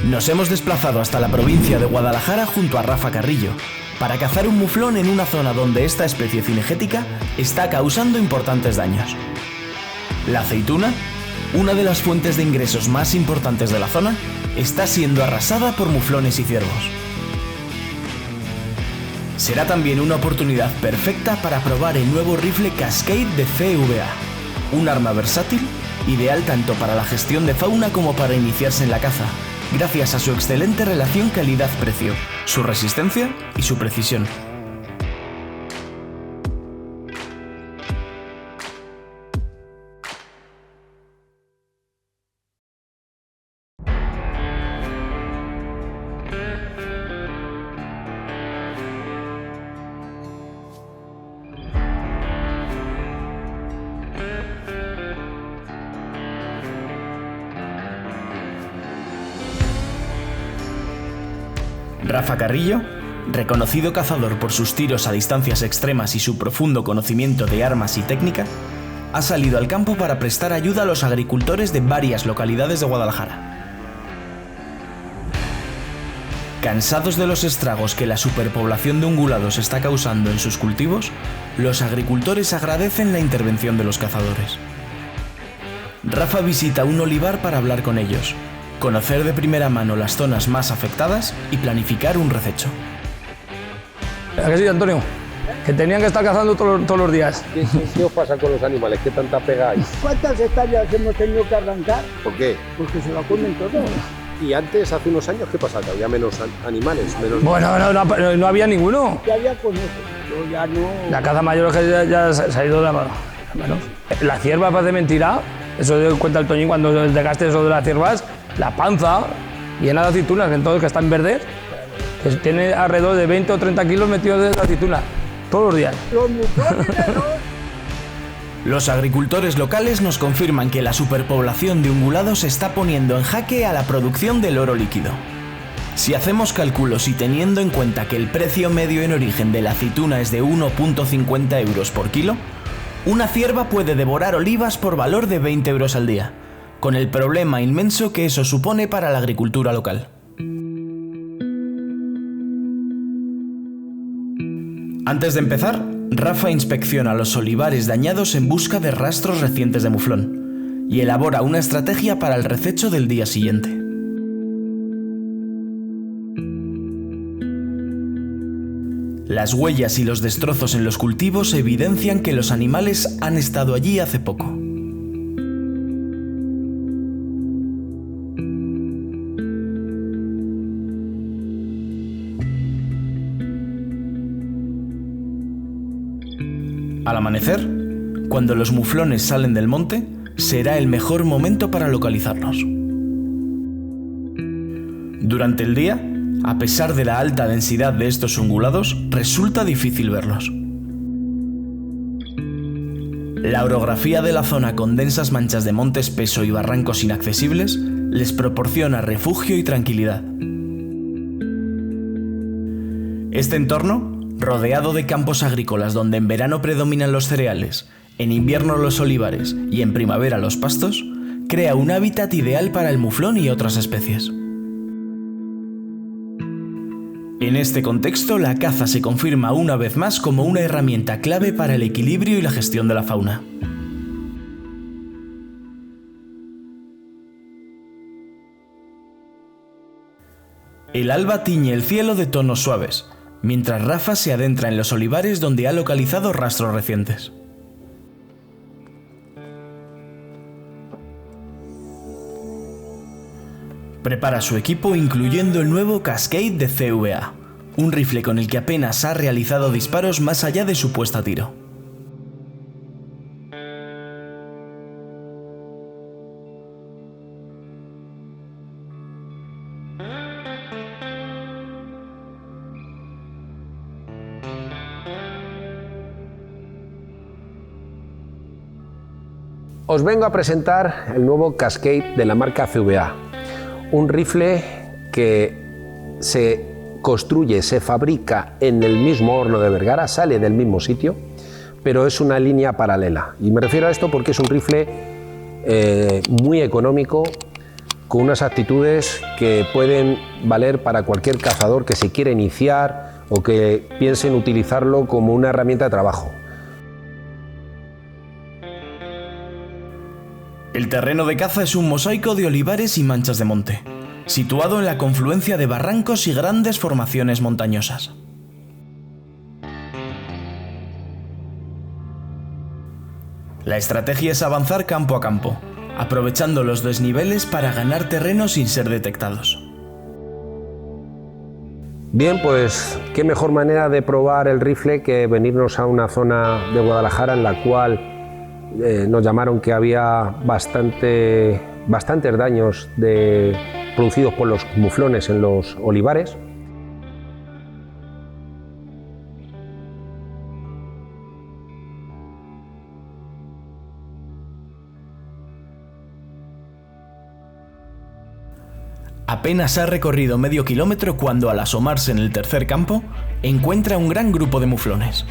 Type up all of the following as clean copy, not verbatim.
Nos hemos desplazado hasta la provincia de Guadalajara junto a Rafa Carrillo para cazar un muflón en una zona donde esta especie cinegética está causando importantes daños. La aceituna, una de las fuentes de ingresos más importantes de la zona, está siendo arrasada por muflones y ciervos. Será también una oportunidad perfecta para probar el nuevo rifle Cascade de CVA, un arma versátil, ideal tanto para la gestión de fauna como para iniciarse en la caza, gracias a su excelente relación calidad-precio, su resistencia y su precisión. Rafa Carrillo, reconocido cazador por sus tiros a distancias extremas y su profundo conocimiento de armas y técnica, ha salido al campo para prestar ayuda a los agricultores de varias localidades de Guadalajara. Cansados de los estragos que la superpoblación de ungulados está causando en sus cultivos, los agricultores agradecen la intervención de los cazadores. Rafa visita un olivar para hablar con ellos, conocer de primera mano las zonas más afectadas y planificar un rececho. ¿A qué sí, Antonio? Que tenían que estar cazando todos los días. ¿Qué os pasa con los animales? ¿Qué tanta pega hay? ¿Cuántas hectáreas hemos tenido que arrancar? ¿Por qué? Porque se lo comen todo. ¿Y antes, hace unos años, qué pasaba? ¿Que había menos animales? Menos... Bueno, no había ninguno. Ya había con eso, yo ya no... La caza mayor es que ya se ha ido de la mano. La cierva parece mentira. Eso cuenta el Toñín cuando dejaste eso de las ciervas. La panza llena de aceitunas, entonces que están verdes, que tiene alrededor de 20 o 30 kilos metidos de aceituna todos los días. Los agricultores locales nos confirman que la superpoblación de ungulados está poniendo en jaque a la producción del oro líquido. Si hacemos cálculos y teniendo en cuenta que el precio medio en origen de la aceituna es de 1,50 euros por kilo, una cierva puede devorar olivas por valor de 20 euros al día, con el problema inmenso que eso supone para la agricultura local. Antes de empezar, Rafa inspecciona los olivares dañados en busca de rastros recientes de muflón y elabora una estrategia para el rececho del día siguiente. Las huellas y los destrozos en los cultivos evidencian que los animales han estado allí hace poco. Al amanecer, cuando los muflones salen del monte, será el mejor momento para localizarlos. Durante el día, a pesar de la alta densidad de estos ungulados, resulta difícil verlos. La orografía de la zona con densas manchas de monte espeso y barrancos inaccesibles les proporciona refugio y tranquilidad. Este entorno, rodeado de campos agrícolas donde en verano predominan los cereales, en invierno los olivares y en primavera los pastos, crea un hábitat ideal para el muflón y otras especies. En este contexto, la caza se confirma una vez más como una herramienta clave para el equilibrio y la gestión de la fauna. El alba tiñe el cielo de tonos suaves, mientras Rafa se adentra en los olivares donde ha localizado rastros recientes. Prepara su equipo incluyendo el nuevo Cascade de CVA, un rifle con el que apenas ha realizado disparos más allá de su puesta a tiro. Os vengo a presentar el nuevo Cascade de la marca CVA, un rifle que se construye, se fabrica en el mismo horno de Vergara, sale del mismo sitio, pero es una línea paralela. Y me refiero a esto porque es un rifle muy económico, con unas actitudes que pueden valer para cualquier cazador que se quiera iniciar o que piense en utilizarlo como una herramienta de trabajo. El terreno de caza es un mosaico de olivares y manchas de monte, situado en la confluencia de barrancos y grandes formaciones montañosas. La estrategia es avanzar campo a campo, aprovechando los desniveles para ganar terreno sin ser detectados. Bien, pues qué mejor manera de probar el rifle que venirnos a una zona de Guadalajara en la cual nos llamaron que había bastantes daños producidos por los muflones en los olivares. Apenas ha recorrido medio kilómetro cuando, al asomarse en el tercer campo, encuentra un gran grupo de muflones.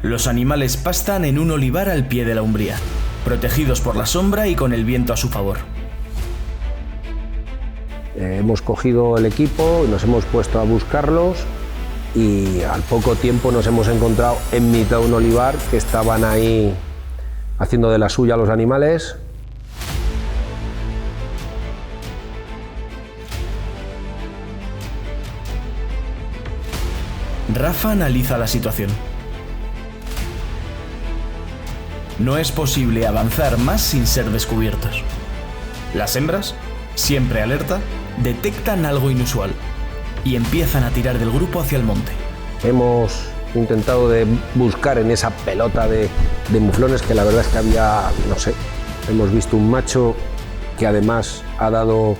Los animales pastan en un olivar al pie de la umbría, protegidos por la sombra y con el viento a su favor. Hemos cogido el equipo y nos hemos puesto a buscarlos y al poco tiempo nos hemos encontrado en mitad de un olivar que estaban ahí haciendo de la suya los animales. Rafa analiza la situación. No es posible avanzar más sin ser descubiertos. Las hembras, siempre alerta, detectan algo inusual y empiezan a tirar del grupo hacia el monte. Hemos intentado de buscar en esa pelota de muflones que la verdad es que había, no sé, hemos visto un macho que además ha dado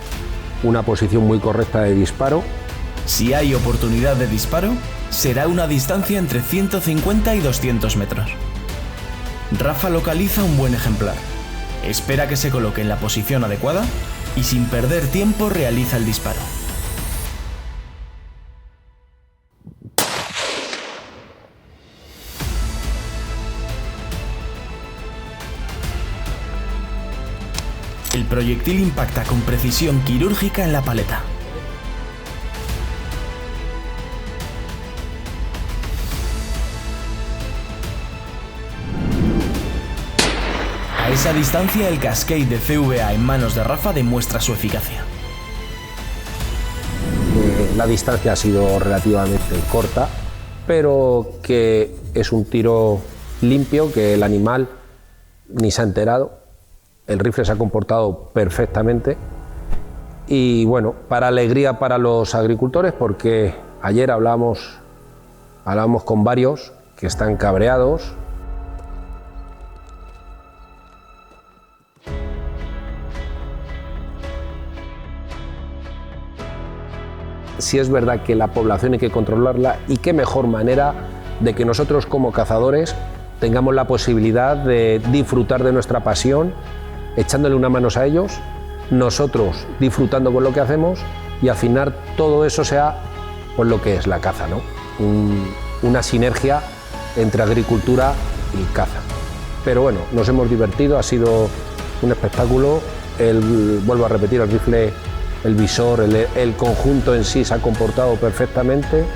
una posición muy correcta de disparo. Si hay oportunidad de disparo, será una distancia entre 150 y 200 metros. Rafa localiza un buen ejemplar, espera que se coloque en la posición adecuada y sin perder tiempo realiza el disparo. El proyectil impacta con precisión quirúrgica en la paleta. A esa distancia, el Cascade de CVA en manos de Rafa demuestra su eficacia. La distancia ha sido relativamente corta, pero que es un tiro limpio, que el animal ni se ha enterado. El rifle se ha comportado perfectamente y bueno, para alegría para los agricultores, porque ayer hablábamos con varios que están cabreados. Sí es verdad que la población hay que controlarla y qué mejor manera de que nosotros como cazadores tengamos la posibilidad de disfrutar de nuestra pasión, echándole una mano a ellos, nosotros disfrutando con lo que hacemos y al final todo eso sea pues lo que es la caza, ¿no? Una sinergia entre agricultura y caza. Pero bueno, nos hemos divertido, ha sido un espectáculo, vuelvo a repetir, el rifle, el visor, el conjunto en sí se ha comportado perfectamente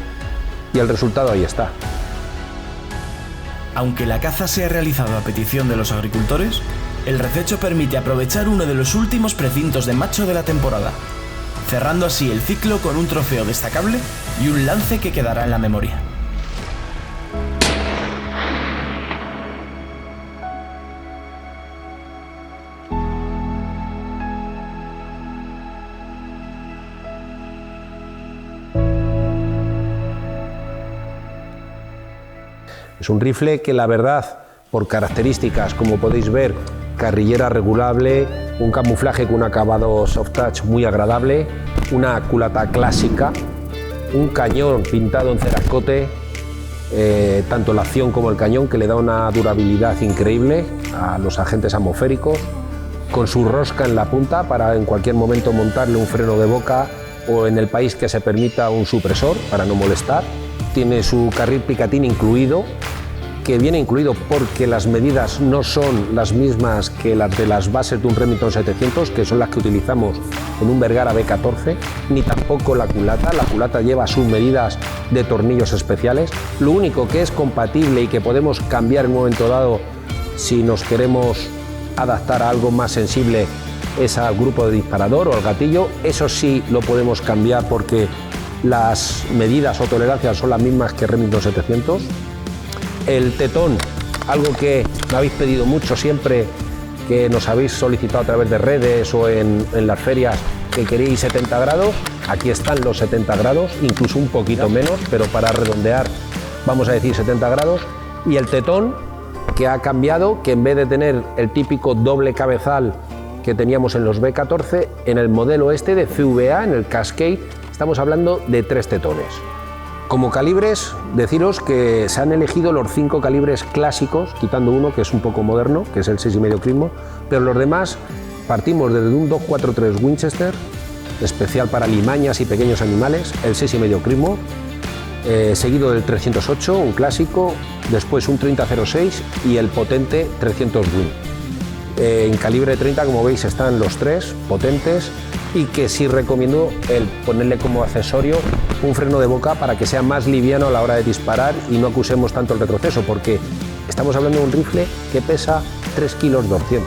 y el resultado ahí está. Aunque la caza sea realizada a petición de los agricultores, el rececho permite aprovechar uno de los últimos precintos de macho de la temporada, cerrando así el ciclo con un trofeo destacable y un lance que quedará en la memoria. Es un rifle que la verdad, por características, como podéis ver, carrillera regulable, un camuflaje con un acabado soft touch muy agradable, una culata clásica, un cañón pintado en cerascote, tanto la acción como el cañón, que le da una durabilidad increíble a los agentes atmosféricos, con su rosca en la punta para en cualquier momento montarle un freno de boca o en el país que se permita un supresor para no molestar. Tiene su carril picatín incluido, que viene incluido porque las medidas no son las mismas que las de las bases de un Remington 700, que son las que utilizamos en un Vergara B14, ni tampoco la culata. La culata lleva sus medidas de tornillos especiales. Lo único que es compatible y que podemos cambiar en un momento dado si nos queremos adaptar a algo más sensible es al grupo de disparador o al gatillo. Eso sí lo podemos cambiar porque las medidas o tolerancias son las mismas que Remington 700. El tetón, algo que me habéis pedido mucho siempre, que nos habéis solicitado a través de redes o en las ferias, que queréis 70 grados, aquí están los 70 grados, incluso un poquito menos, pero para redondear vamos a decir 70 grados. Y el tetón, que ha cambiado, que en vez de tener el típico doble cabezal que teníamos en los B14, en el modelo este de CVA, en el Cascade, estamos hablando de 3 tetones. Como calibres, deciros que se han elegido los 5 calibres clásicos, quitando uno que es un poco moderno, que es el 6,5 Creedmoor, pero los demás partimos desde un 243 Winchester, especial para limañas y pequeños animales, el 6,5 Creedmoor, seguido del 308, un clásico, después un 3006 y el potente 300 Win. En calibre 30, como veis, están los 3 potentes, y que sí recomiendo el ponerle como accesorio un freno de boca para que sea más liviano a la hora de disparar y no acusemos tanto el retroceso, porque estamos hablando de un rifle que pesa 3,2 kilos.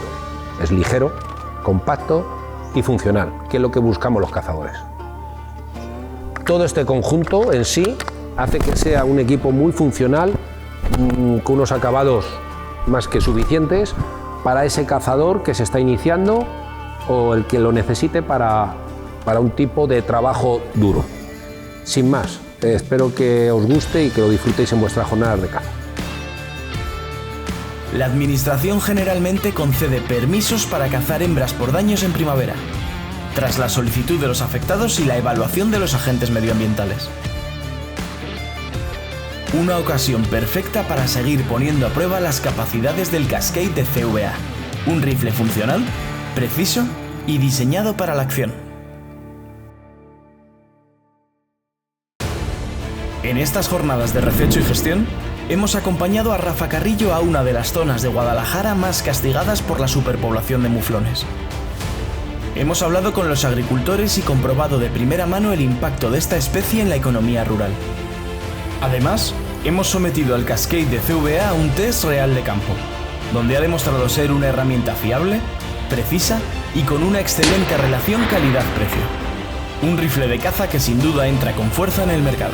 Es ligero, compacto y funcional, que es lo que buscamos los cazadores. Todo este conjunto en sí hace que sea un equipo muy funcional, con unos acabados más que suficientes para ese cazador que se está iniciando o el que lo necesite para un tipo de trabajo duro. Sin más, espero que os guste y que lo disfrutéis en vuestras jornadas de caza. La Administración generalmente concede permisos para cazar hembras por daños en primavera, tras la solicitud de los afectados y la evaluación de los agentes medioambientales. Una ocasión perfecta para seguir poniendo a prueba las capacidades del Cascade de CVA, un rifle funcional, preciso y diseñado para la acción. En estas jornadas de refecho y gestión, hemos acompañado a Rafa Carrillo a una de las zonas de Guadalajara más castigadas por la superpoblación de muflones. Hemos hablado con los agricultores y comprobado de primera mano el impacto de esta especie en la economía rural. Además, hemos sometido al Cascade de CVA a un test real de campo, donde ha demostrado ser una herramienta fiable, precisa y con una excelente relación calidad-precio. Un rifle de caza que sin duda entra con fuerza en el mercado.